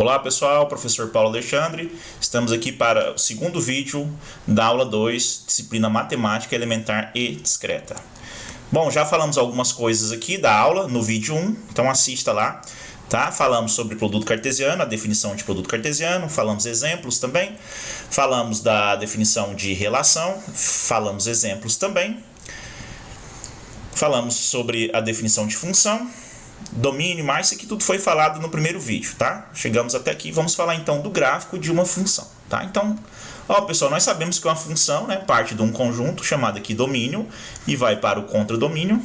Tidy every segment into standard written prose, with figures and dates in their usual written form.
Olá pessoal, professor Paulo Alexandre, estamos aqui para o segundo vídeo da aula 2, disciplina Matemática Elementar e Discreta. Bom, já falamos algumas coisas aqui da aula no vídeo 1, então assista lá, tá? Falamos sobre produto cartesiano, a definição de produto cartesiano, falamos exemplos também, falamos da definição de relação, falamos exemplos também, falamos sobre a definição de função, domínio, mais isso aqui tudo foi falado no primeiro vídeo, tá? Chegamos até aqui, vamos falar então do gráfico de uma função, tá? Então, ó, pessoal, nós sabemos que uma função, né, parte de um conjunto chamado aqui domínio e vai para o contradomínio,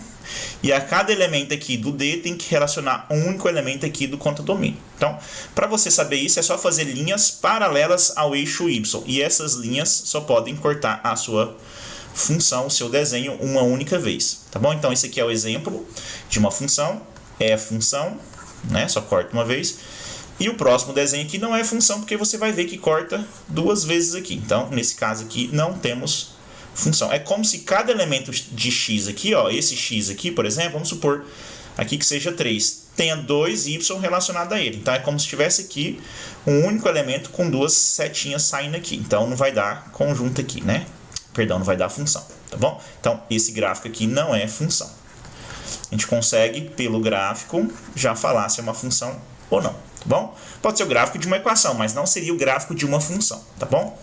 e a cada elemento aqui do D tem que relacionar um único elemento aqui do contradomínio. Então, para você saber isso, é só fazer linhas paralelas ao eixo Y, e essas linhas só podem cortar a sua função, o seu desenho, uma única vez, tá bom? Então, esse aqui é o exemplo de uma função. É função, né? Só corta uma vez. E o próximo desenho aqui não é função, porque você vai ver que corta duas vezes aqui. Então, nesse caso aqui, não temos função. É como se cada elemento de x aqui, ó, esse x aqui, por exemplo, vamos supor aqui que seja 3, tenha dois y relacionado a ele. Então, é como se tivesse aqui um único elemento com duas setinhas saindo aqui. Então, não vai dar conjunto aqui, né? Perdão, não vai dar função, tá bom? Então, esse gráfico aqui não é função. A gente consegue, pelo gráfico, já falar se é uma função ou não, tá bom? Pode ser o gráfico de uma equação, mas não seria o gráfico de uma função, tá bom?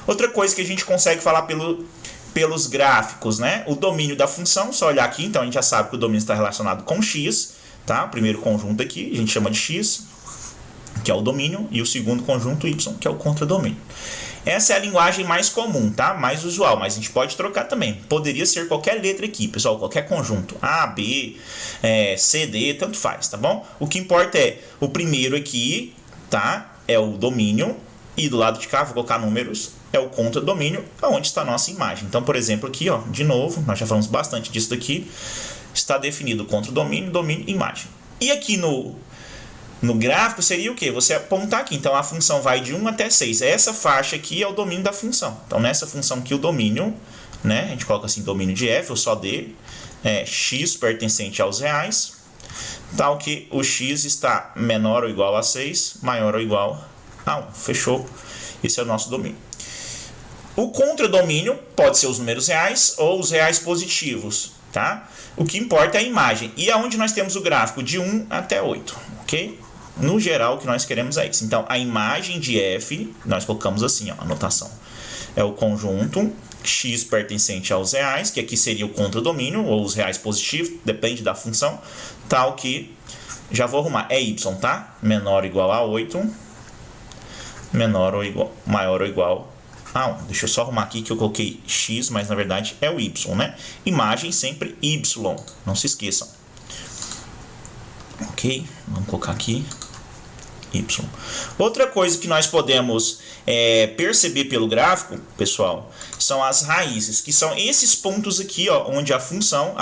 Outra coisa que a gente consegue falar pelos gráficos, né? O domínio da função, só olhar aqui, então a gente já sabe que o domínio está relacionado com x, tá? O primeiro conjunto aqui, a gente chama de x, que é o domínio, e o segundo conjunto y, que é o contradomínio. Essa é a linguagem mais comum, tá? Mais usual, mas a gente pode trocar também. Poderia ser qualquer letra aqui, pessoal, qualquer conjunto. A, B, C, D, tanto faz, tá bom? O que importa é o primeiro aqui, tá? É o domínio, e do lado de cá, vou colocar números, é o contradomínio, onde está a nossa imagem. Então, por exemplo, aqui, ó, de novo, nós já falamos bastante disso daqui, está definido o contradomínio, domínio e imagem. E aqui no gráfico seria o que? Você apontar aqui. Então, a função vai de 1 até 6. Essa faixa aqui é o domínio da função. Então, nessa função aqui, o domínio, né? A gente coloca assim, domínio de f, ou só d, é x pertencente aos reais, tal que o x está menor ou igual a 6, maior ou igual a 1. Fechou? Esse é o nosso domínio. O contradomínio pode ser os números reais ou os reais positivos, tá? O que importa é a imagem. E aonde nós temos o gráfico? De 1 até 8, ok? No geral, o que nós queremos é isso. Então, a imagem de f, nós colocamos assim, ó, a notação. É o conjunto x pertencente aos reais, que aqui seria o contradomínio, ou os reais positivos, depende da função, tal que, já vou arrumar, é y, tá? Menor ou igual a 8, menor ou igual, maior ou igual a 1. Deixa eu só arrumar aqui que eu coloquei x, mas na verdade é o y, né? Imagem sempre y, não se esqueçam. Ok, vamos colocar aqui y. Outra coisa que nós podemos perceber pelo gráfico, pessoal, são as raízes, que são esses pontos aqui, ó, onde a função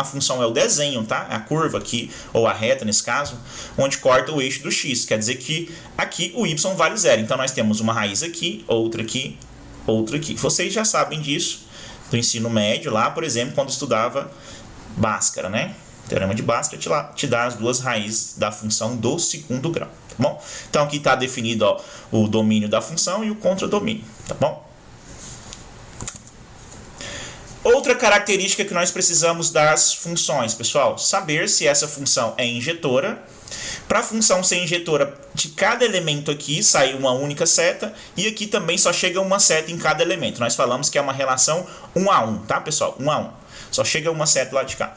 é o desenho, tá? A curva aqui, ou a reta nesse caso, onde corta o eixo do x. Quer dizer que aqui o y vale 0. Então nós temos uma raiz aqui, outra aqui, outra aqui. Vocês já sabem disso do ensino médio lá, por exemplo, quando estudava Bhaskara, né? Teorema de Bhaskara te dá as duas raízes da função do segundo grau, tá bom? Então aqui está definido, ó, o domínio da função e o contradomínio, tá bom? Outra característica que nós precisamos das funções, pessoal, saber se essa função é injetora. Para a função ser injetora, de cada elemento aqui sai uma única seta, e aqui também só chega uma seta em cada elemento. Nós falamos que é uma relação 1 a 1, tá, pessoal? 1 a 1. Só chega uma seta lá de cá.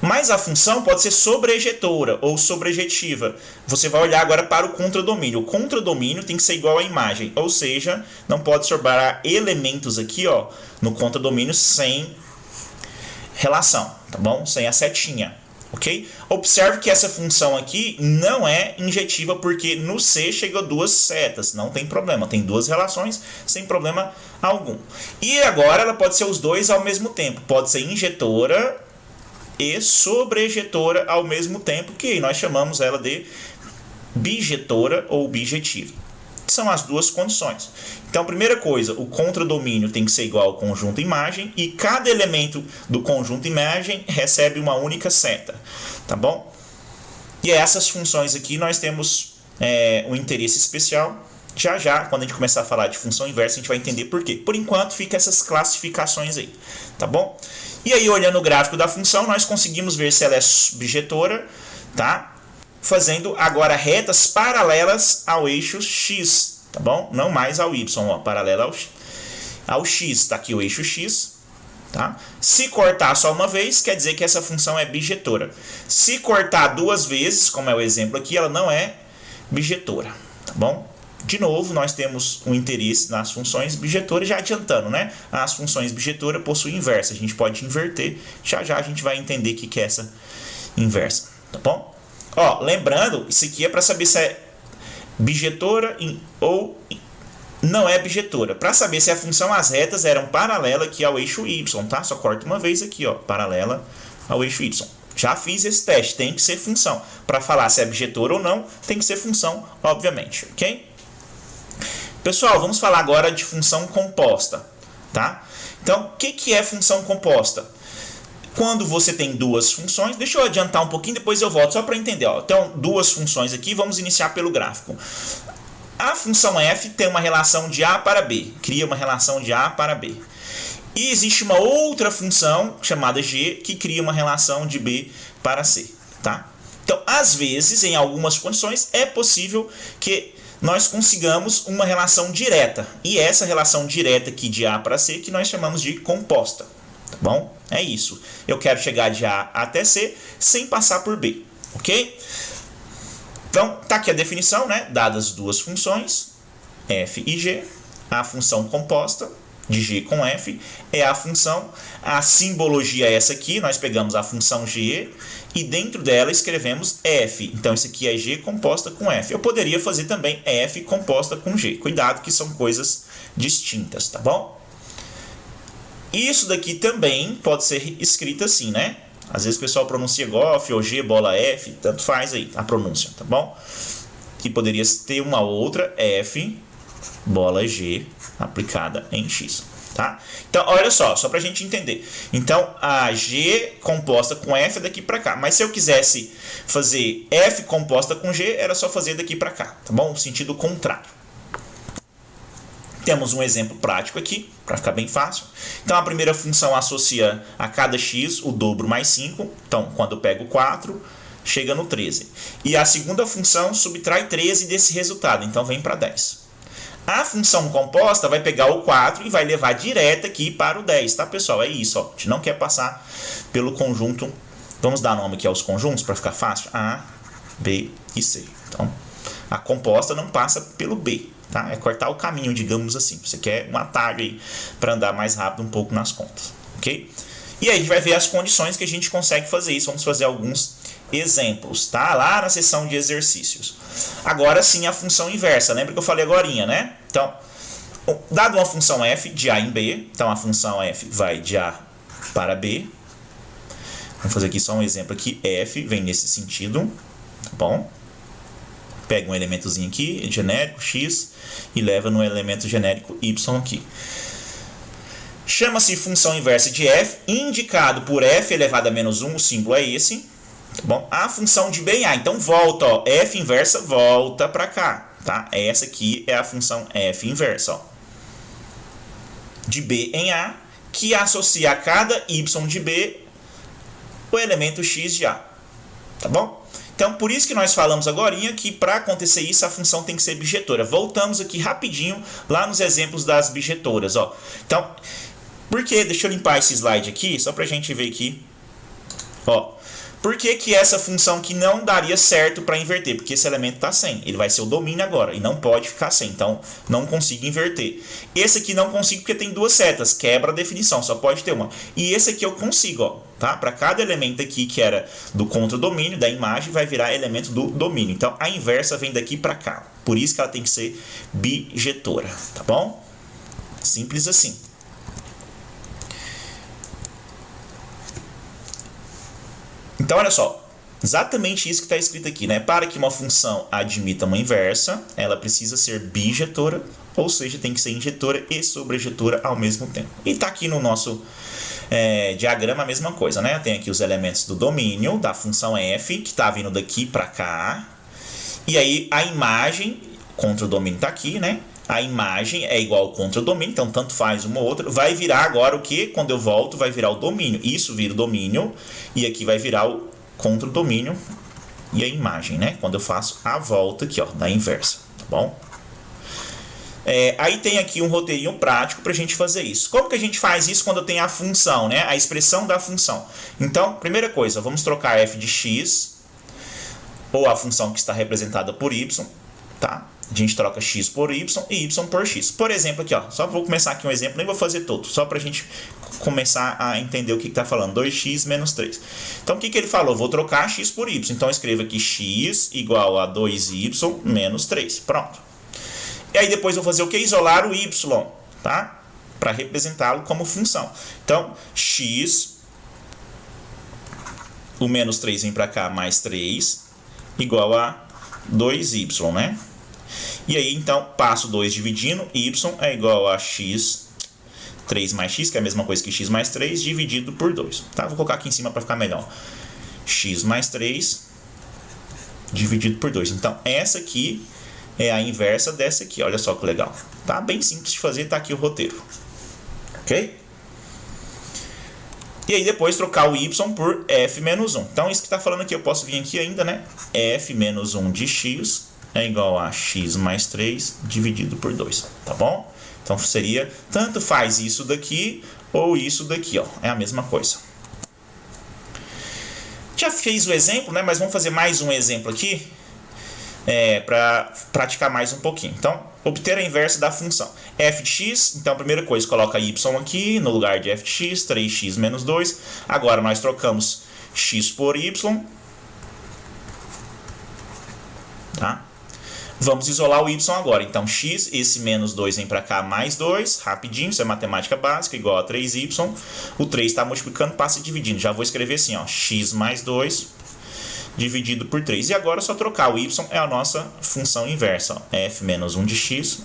Mas a função pode ser sobrejetora ou sobrejetiva. Você vai olhar agora para o contradomínio. O contradomínio tem que ser igual à imagem, ou seja, não pode sobrar elementos aqui, ó, no contradomínio sem relação, tá bom? Sem a setinha, ok? Observe que essa função aqui não é injetiva, porque no C chegou duas setas, não tem problema, tem duas relações sem problema algum. E agora ela pode ser os dois ao mesmo tempo, pode ser injetora e sobrejetora ao mesmo tempo, que nós chamamos ela de bijetora ou bijetiva. São as duas condições. Então, primeira coisa, o contradomínio tem que ser igual ao conjunto imagem, e cada elemento do conjunto imagem recebe uma única seta, tá bom? E essas funções aqui nós temos um interesse especial. Já já, quando a gente começar a falar de função inversa, a gente vai entender por quê. Por enquanto, fica essas classificações aí, tá bom? E aí, olhando o gráfico da função, nós conseguimos ver se ela é bijetora, tá? Fazendo agora retas paralelas ao eixo x, tá bom? Não mais ao y, ó, paralela ao x, tá aqui o eixo x, tá? Se cortar só uma vez, quer dizer que essa função é bijetora. Se cortar duas vezes, como é o exemplo aqui, ela não é bijetora, tá bom? De novo, nós temos um interesse nas funções bijetoras, já adiantando, né? As funções bijetoras possuem inversa, a gente pode inverter, já já a gente vai entender o que é essa inversa, tá bom? Ó, lembrando, isso aqui é para saber se é bijetora ou não é bijetora. Para saber se a função as retas eram paralela aqui ao eixo y, tá? Só corta uma vez aqui, ó, paralela ao eixo y. Já fiz esse teste, tem que ser função. Para falar se é bijetora ou não, tem que ser função, obviamente, ok? Pessoal, vamos falar agora de função composta, tá? Então, o que é função composta? Quando você tem duas funções, deixa eu adiantar um pouquinho, depois eu volto só para entender. Ó. Então, duas funções aqui, vamos iniciar pelo gráfico. A função f tem uma relação de a para b, cria uma relação de a para b. E existe uma outra função chamada g que cria uma relação de b para c, tá? Então, às vezes, em algumas condições, é possível que nós consigamos uma relação direta. E essa relação direta aqui de A para C que nós chamamos de composta. Tá bom? É isso. Eu quero chegar de A até C sem passar por B. Ok? Então, tá aqui a definição, né? Dadas duas funções, f e g, a função composta de g com f é a função, a simbologia é essa aqui, nós pegamos a função g e dentro dela escrevemos f. Então, isso aqui é g composta com f. Eu poderia fazer também f composta com g. Cuidado que são coisas distintas, tá bom? Isso daqui também pode ser escrito assim, né? Às vezes o pessoal pronuncia gof ou g bola f, tanto faz aí a pronúncia, tá bom? Que poderia ter uma outra f bola g aplicada em x, tá? Então, olha só pra gente entender. Então, a g composta com f é daqui pra cá. Mas se eu quisesse fazer f composta com g, era só fazer daqui pra cá, tá bom? O sentido contrário. Temos um exemplo prático aqui, para ficar bem fácil. Então, a primeira função associa a cada x o dobro mais 5. Então, quando eu pego 4, chega no 13. E a segunda função subtrai 13 desse resultado. Então, vem para 10. A função composta vai pegar o 4 e vai levar direto aqui para o 10, tá, pessoal? É isso, ó. A gente não quer passar pelo conjunto. Vamos dar nome aqui aos conjuntos para ficar fácil. A, B e C. Então, a composta não passa pelo B. Tá? É cortar o caminho, digamos assim. Você quer um atalho aí para andar mais rápido um pouco nas contas, ok? E aí a gente vai ver as condições que a gente consegue fazer isso. Vamos fazer alguns exemplos, tá? Lá na seção de exercícios. Agora sim a função inversa. Lembra que eu falei agorinha, né? Então, dado uma função f de A em B, então a função f vai de A para B. Vamos fazer aqui só um exemplo aqui. F vem nesse sentido, tá bom? Pega um elementozinho aqui, genérico, x, e leva no elemento genérico y aqui. Chama-se função inversa de f, indicado por f elevado a menos 1, o símbolo é esse. Tá bom? A função de b em a, então volta, ó, f inversa volta para cá. Tá? Essa aqui é a função f inversa. Ó. De b em a, que associa a cada y de b o elemento x de a. Tá bom? Então, por isso que nós falamos agora que para acontecer isso, a função tem que ser bijetora. Voltamos aqui rapidinho lá nos exemplos das bijetoras. Ó. Então, por que? Deixa eu limpar esse slide aqui, só para a gente ver aqui. Ó. Por que que essa função que não daria certo para inverter? Porque esse elemento está sem. Ele vai ser o domínio agora e não pode ficar sem. Então, não consigo inverter. Esse aqui não consigo porque tem duas setas. Quebra a definição, só pode ter uma. E esse aqui eu consigo, ó. Tá? Para cada elemento aqui que era do contradomínio da imagem, vai virar elemento do domínio. Então, a inversa vem daqui para cá. Por isso que ela tem que ser bijetora. Tá bom? Simples assim. Então, olha só, exatamente isso que está escrito aqui, né? Para que uma função admita uma inversa, ela precisa ser bijetora, ou seja, tem que ser injetora e sobrejetora ao mesmo tempo. E está aqui no nosso diagrama a mesma coisa, né? Tem aqui os elementos do domínio da função f, que está vindo daqui para cá, E aí a imagem, contra o domínio está aqui, né? A imagem é igual ao contra o domínio, então tanto faz uma ou outra. Vai virar agora o que? Quando eu volto, vai virar o domínio. Isso vira o domínio e aqui vai virar o contra o domínio e a imagem, né? Quando eu faço a volta aqui, ó, da inversa, tá bom? Aí tem aqui um roteirinho prático para a gente fazer isso. Como que a gente faz isso quando eu tenho a função, né? A expressão da função. Então, primeira coisa, vamos trocar f de x, ou a função que está representada por y, tá? A gente troca x por y e y por x. Por exemplo, aqui, ó, só vou começar aqui um exemplo, nem vou fazer todo, só para a gente começar a entender o que está falando. 2x menos 3. Então, o que ele falou? Vou trocar x por y. Então, eu escrevo aqui x igual a 2y menos 3. Pronto. E aí, depois eu vou fazer o que? Isolar o y, tá? Para representá-lo como função. Então, x, o menos 3 vem para cá, mais 3, igual a 2y, né? E aí, então, passo 2 dividindo, y é igual a x, 3 mais x, que é a mesma coisa que x mais 3, dividido por 2. Tá? Vou colocar aqui em cima para ficar melhor. X mais 3, dividido por 2. Então, essa aqui é a inversa dessa aqui. Olha só que legal. Tá bem simples de fazer, tá aqui o roteiro. Ok? E aí, depois, trocar o y por f menos 1. Então, isso que está falando aqui, eu posso vir aqui ainda, né? f menos 1 de x é igual a x mais 3 dividido por 2, tá bom? Então seria, tanto faz isso daqui ou isso daqui, ó, é a mesma coisa. Já fiz o exemplo, né? Mas vamos fazer mais um exemplo aqui, para praticar mais um pouquinho. Então, obter a inversa da função f de x, então a primeira coisa, coloca y aqui no lugar de f de x, 3x menos 2. Agora nós trocamos x por y, tá? Vamos isolar o y agora. Então, x, esse menos 2 vem para cá, mais 2. Rapidinho, isso é matemática básica, igual a 3y. O 3 está multiplicando, passa dividindo. Já vou escrever assim, ó, x mais 2 dividido por 3. E agora é só trocar. O y é a nossa função inversa. Ó, f menos 1 de x,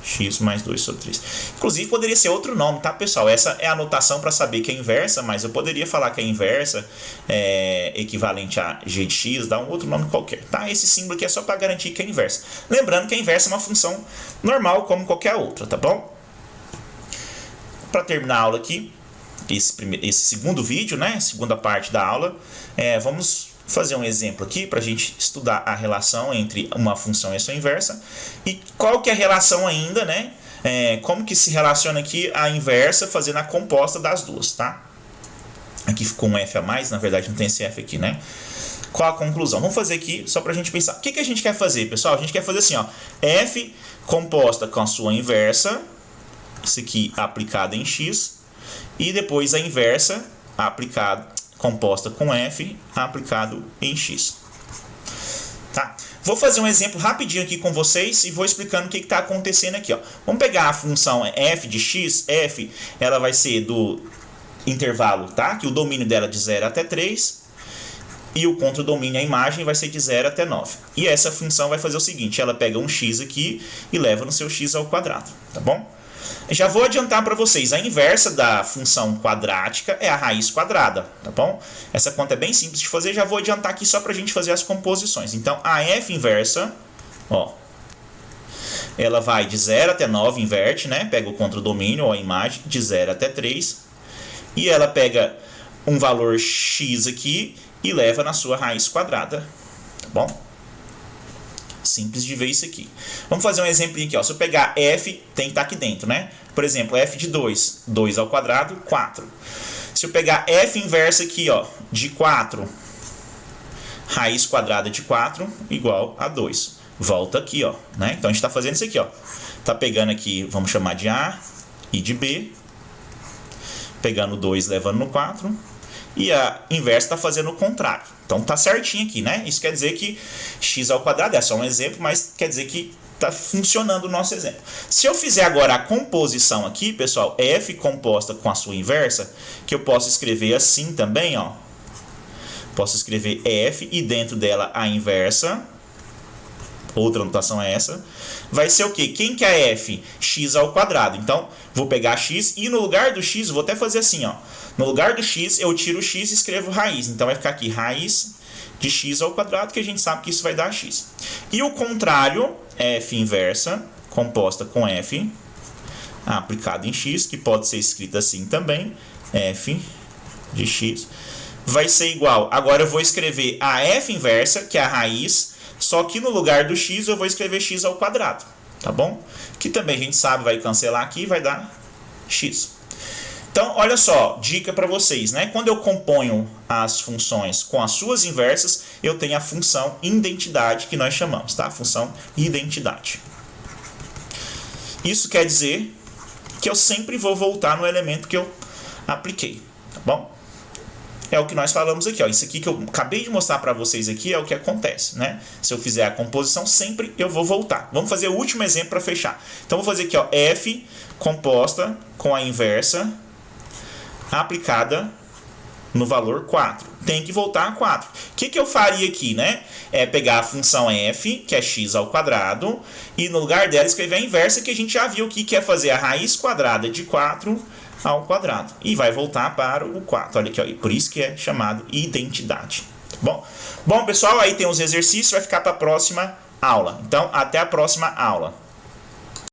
x mais 2 sobre 3. Inclusive, poderia ser outro nome, tá, pessoal? Essa é a notação para saber que é inversa, mas eu poderia falar que a inversa é equivalente a g de x, dá um outro nome qualquer, tá? Esse símbolo aqui é só para garantir que é inversa. Lembrando que a inversa é uma função normal, como qualquer outra, tá bom? Para terminar a aula aqui, esse segundo vídeo, né? Segunda parte da aula, vamos fazer um exemplo aqui para a gente estudar a relação entre uma função e a sua inversa. E qual que é a relação ainda, né? Como que se relaciona aqui a inversa fazendo a composta das duas, tá? Aqui ficou um f a mais, na verdade não tem esse f aqui, né? Qual a conclusão? Vamos fazer aqui só para a gente pensar. O que a gente quer fazer, pessoal? A gente quer fazer assim, ó, f composta com a sua inversa, isso aqui aplicado em x, e depois a inversa composta com f aplicado em x. Tá? Vou fazer um exemplo rapidinho aqui com vocês e vou explicando o que está acontecendo aqui. Ó. Vamos pegar a função f de x. F ela vai ser do intervalo, tá? Que o domínio dela é de 0 até 3. E o contra-domínio, a imagem, vai ser de 0 até 9. E essa função vai fazer o seguinte, ela pega um x aqui e leva no seu x ao quadrado. Tá bom? Já vou adiantar para vocês, a inversa da função quadrática é a raiz quadrada, tá bom? Essa conta é bem simples de fazer, já vou adiantar aqui só para a gente fazer as composições. Então, a f inversa, ó, ela vai de 0 até 9, inverte, né? Pega o contra-domínio, ou a imagem, de 0 até 3. E ela pega um valor x aqui e leva na sua raiz quadrada, tá bom? Simples de ver isso aqui. Vamos fazer um exemplinho aqui, ó. Se eu pegar f, tem que estar aqui dentro, né? Por exemplo, f de 2, 2 ao quadrado, 4. Se eu pegar f inversa aqui, ó, de 4, raiz quadrada de 4 igual a 2. Volta aqui, ó, né? Então a gente está fazendo isso aqui, ó. Tá pegando aqui, vamos chamar de A e de B. Pegando 2, levando no 4. E a inversa está fazendo o contrário. Então tá certinho aqui, né? Isso quer dizer que x ao quadrado é só um exemplo, mas quer dizer que está funcionando o nosso exemplo. Se eu fizer agora a composição aqui, pessoal, f composta com a sua inversa, que eu posso escrever assim também, ó. Posso escrever f e dentro dela a inversa. Outra notação é essa. Vai ser o quê? Quem que é f? X ao quadrado. Então, vou pegar x e no lugar do x, vou até fazer assim, ó. No lugar do x, eu tiro o x e escrevo raiz. Então, vai ficar aqui raiz de x ao quadrado, que a gente sabe que isso vai dar x. E o contrário, f inversa, composta com f aplicado em x, que pode ser escrito assim também, f de x, vai ser igual. Agora eu vou escrever a f inversa, que é a raiz, só que no lugar do x eu vou escrever x ao quadrado, tá bom? Que também a gente sabe, vai cancelar aqui e vai dar x. Então, olha só, dica para vocês, né? Quando eu componho as funções com as suas inversas, eu tenho a função identidade, que nós chamamos, tá? Função identidade. Isso quer dizer que eu sempre vou voltar no elemento que eu apliquei, tá bom? É o que nós falamos aqui, ó. Isso aqui que eu acabei de mostrar para vocês aqui é o que acontece, né? Se eu fizer a composição, sempre eu vou voltar. Vamos fazer o último exemplo para fechar. Então, vou fazer aqui, ó, f composta com a inversa aplicada no valor 4. Tem que voltar a 4. O que eu faria aqui, né? É pegar a função f, que é x ao quadrado, e no lugar dela escrever a inversa, que a gente já viu que é fazer a raiz quadrada de 4 ao quadrado. E vai voltar para o 4. Olha aqui, ó, e por isso que é chamado identidade. Bom, pessoal, aí tem os exercícios, vai ficar para a próxima aula. Então, até a próxima aula.